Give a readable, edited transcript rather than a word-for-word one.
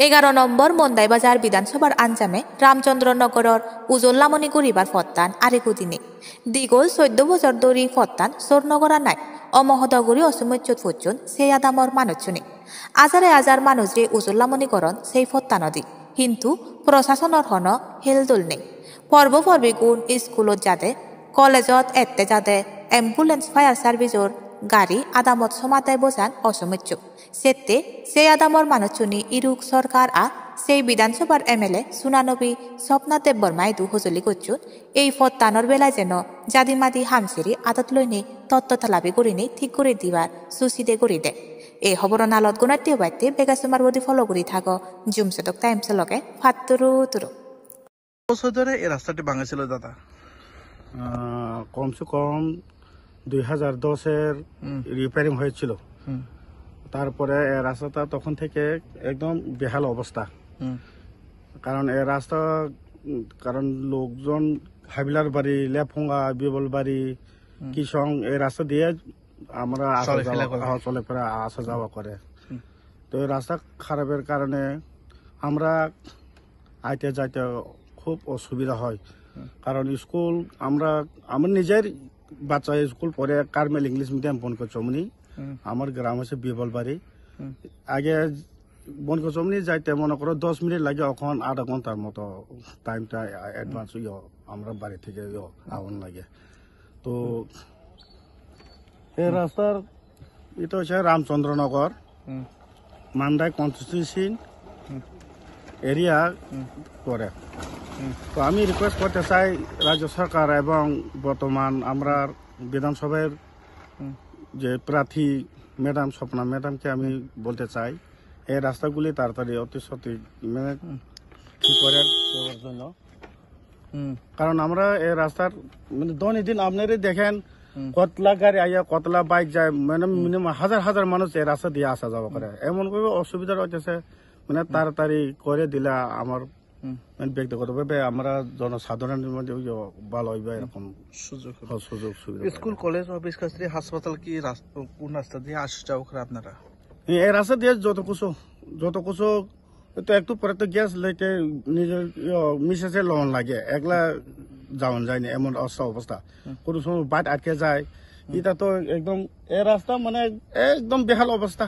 11 নম্বর মন্দাইবাজার বিধানসভার আঞ্জামে রামচন্দ্রনগরের উজল্লামণি গরিবার ফত্তান আরেকুদিনে দীগল 14 বছর ধরে ফত্তান সোরনগরা নাই অমহদগরী অসমচ্যুত ফুচ্চুন সেই আদামর মানুষজনে আজারে আজার মানুষরে উজল্লামণি করন সেই ফত্তানদি কিন্তু প্রশাসনের হন হেলদোল নেই পর্বপর্বী গুণ স্কুলত যাতে কলেজত এত্তে যাতে অ্যাম্বুলেন্স ফায়ার সার্ভিসর গাড়ি আদামত সমাতায় বোঝান অসমচ্যুক সেতে সেই আদামর মানুষজনী ইরুক সরকার সেই বিধানসভার এমএলএ সুনানবী স্বপ্নাদেব বর্মায় দু হজলি করছুন এই ফত্তানোর বেলায় যেন জাদিমাদি হামসেরি আদত লইনে তত্ত্বতালাবি করিনি ঠিক করে দিবার সুসিদে করি দে এই খবর নালত গুণাত্মীয় বাড়িতে বেগাসুমার বদি ফলো করি থাকো জুমসেদক টাইমসের লগে ফাত্তুরু তুরু বছর ধরে এই রাস্তাটি ভাঙা ছিল দাদা কমসে কম 2010-এর রিপেয়ারিং হয়েছিল। তারপরে এই রাস্তাটা তখন থেকে একদম বেহাল অবস্থা। কারণ এই রাস্তা লোকজন হাবিলার বাড়ি, লেফুঙ্গা, বিবল বাড়ি, কিষং এই রাস্তা দিয়ে আমরা চলাফেরা আসা যাওয়া করে। তো এই রাস্তা খারাপের কারণে আমরা আইতে যাইতে খুব অসুবিধা হয়। কারণ স্কুল আমার নিজের বাচ্চা স্কুল পড়ে কার্মেল ইংলিশ মিডিয়াম বনকচমনি, আমার গ্রাম হচ্ছে বিবলবাড়ি। আগে বনকচমনি যাইতে মনে করো 10 মিনিট লাগে, এখন আধা ঘন্টার মতো টাইমটা অ্যাডভান্স আমরা বাড়ি থেকে আউন লাগে। তো এই রাস্তার এটা হচ্ছে রামচন্দ্রনগর মান্দাই কনস্টিটিউশন এরিয়া করে। তো আমি রিকোয়েস্ট করতে চাই রাজ্য সরকার এবং বর্তমান আমরা বিধানসভার যে প্রার্থী ম্যাডাম স্বপ্না ম্যাডামকে আমি বলতে চাই এই রাস্তাগুলি তাড়াতাড়ি অতি সঠিক ঠিক করার জন্য। কারণ আমরা এই রাস্তার দৈনন্দিন আপনারই দেখেন কতলা গাড়ি আইয়া কতলা বাইক যায়, মিনিমাম হাজার হাজার মানুষ এই রাস্তা দিয়ে আসা যাওয়া করে। এমন করে অসুবিধা হচ্ছে, তাড়াতাড়ি করে দিলে আমার ব্যক্তিগতভাবে আমরা জনসাধারণের মধ্যে ভালো হইবে এরকম সুযোগ সুবিধা। স্কুল কলেজ অফিস কাছারি হাসপাতাল কি কোন রাস্তা দিয়ে আসা যাওয়া করে আপনারা? এই রাস্তা দিয়ে যত কিছু তো একটু পরে তো গ্যাস লেটে নিজের মিসেসে লোন লাগে, একলা যাওয়া যায়নি, এমন অবস্থা। কোনো সময় বাইট আটকে যায়, এটা তো একদম এই রাস্তা একদম বেহাল অবস্থা।